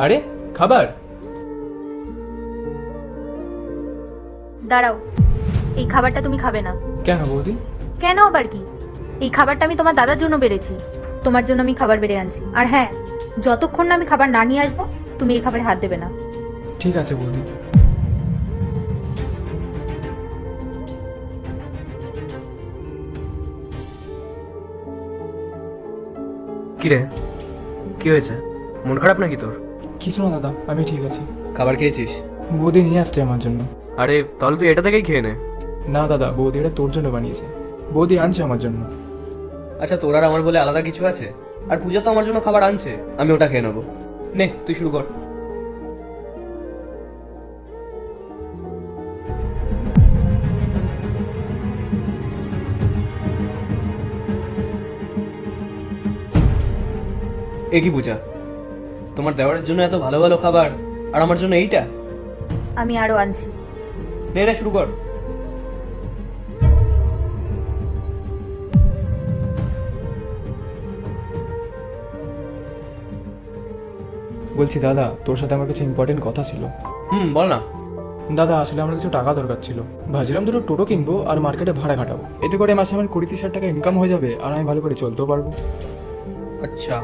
আরে খাবার? দাঁড়াও, এই খাবারটা তুমি খাবে না। কেন বৌদি? কেন আবার কি? এই খাবারটা আমি তোমার দাদার জন্য বেড়েছি, তোমার জন্য আমি খাবার বেড়ে আনছি। আর হ্যাঁ, যতক্ষণ না আমি খাবার না নিয়ে আসবো তুমি এই খাবারে হাত দেবে না। ঠিক আছে বৌদি। কিরে, কি হয়েছে? মন খারাপ নাকি তোর? কিছু না দাদা, আমি ঠিক আছি। খাবার খেয়েছিস? বৌদি নিয়ে আসছে আমার জন্য। আরে তাহলে তুই এটা থেকেই খেয়ে নে। না দাদা, বৌদি এটা তোর জন্য বানিয়েছে। বৌদি আনছে আমার জন্য। আচ্ছা, তোর আর আমার বলে আলাদা কিছু আছে? আর পূজা তো আমার জন্য খাবার আনছে, আমি ওটা খেয়ে নেবো। নে, তুই শুরু কর। এ কি পূজা, তোমার দেওয়ারের জন্য এত ভালো ভালো খাবার, আর আমার জন্য এইটা? আমি আরো আনছি। নে নে, শুরু কর। বলছি দাদা, তোর সাথে আমার কিছু ইম্পর্টেন্ট কথা ছিল। বল না। দাদা আসলে আমার কিছু টাকা দরকার ছিল। ভাবছিলাম দুটো টোটো কিনবো আর মার্কেটে ভাড়া খাটাবো। এতে করে মাসে আমার 20-30 হাজার টাকা ইনকাম হয়ে যাবে আর আমি ভালো করে চলতেও পারবো। আচ্ছা,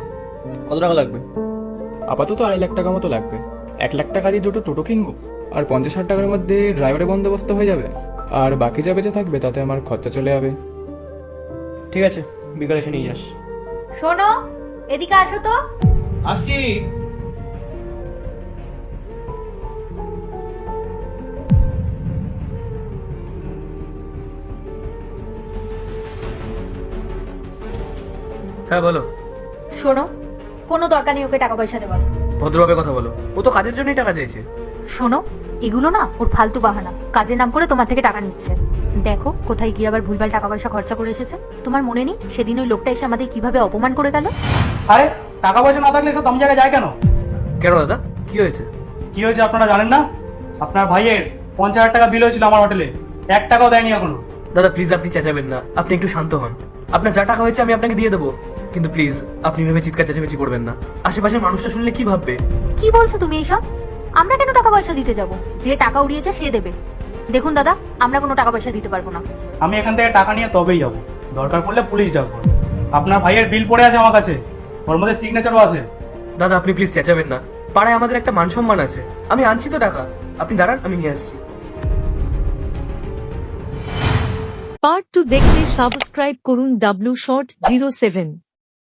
কত টাকা লাগবে? আপাতত 2.5 লাখ টাকা মতো লাগবে। 1 লাখ টাকা দিয়ে দুটো টোটো কিনবো আর 50,000 টাকার মধ্যে ড্রাইভারের বন্দোবস্ত হয়ে যাবে। আর বাকি যা বেঁচে থাকবে তাতে আমার খরচা চলে যাবে। ঠিক আছে, বিকালে এসে নিয়ে যাস। শোনো, এদিকে আসো তো। আসছি। হ্যাঁ বলো। শোনো, কোনো দরকার নেই ওকে টাকা পয়সা দেওয়ার। ভদ্রভাবে কথা বলো, ও তো কাজের জন্যই টাকা চাইছে। শোনো, এগুলো না ওর ফালতু বাহানা, কাজের নাম করে তোমার থেকে টাকা নিচ্ছে। দেখো কোথায় গিয়ে আবার ভুলভাল টাকা পয়সা খরচা করে এসেছে। তোমার মনে নেই সেদিন ওই লোকটা এসে আমাদের কিভাবে অপমান করে গেল? আরে টাকা পয়সা না থাকলে সব দাম জায়গায় যায় কেন? কেন দাদা, কি হয়েছে? কি হয়েছে আপনারা জানেন না? আপনার ভাইয়ের 50,000 টাকা বিল হয়েছিল আমার হোটেলে, 1 টাকাও দেয়নি এখনো। দাদা প্লিজ, আপনি চেঁচাবেন না, আপনি একটু শান্ত হন। আপনার যা টাকা হয়েছে আমি আপনাকে দিয়ে দেবো, কিন্তু প্লিজ আপনি ভেবে চিৎকার চেঁচামেচি করবেন না। আশেপাশের মানুষটা শুনলে কি ভাববে? কি বলছো তুমি এইসব? আমরা কেন টাকা পয়সা দিতে যাব? যে টাকা উড়িয়েছে সে দেবে। দেখুন দাদা, আমরা কোনো টাকা পয়সা দিতে পারবো না। আমি এখান থেকে টাকা নিয়ে তবেই যাবো, দরকার পড়লে পুলিশ ডাকবো। আপনার ভাইয়ের বিল পড়ে আছে আমার কাছে, ওর মধ্যে সিগনেচারও আছে। দাদা আপনি প্লিজ চেঁচাবেন না, পাড়ায় আমাদের একটা মান সম্মান আছে। আমি আনছি তো টাকা, আপনি দাঁড়ান, আমি নিয়ে আসছি। পার্ট 2 দেখতে সাবস্ক্রাইব করুন W Short 07।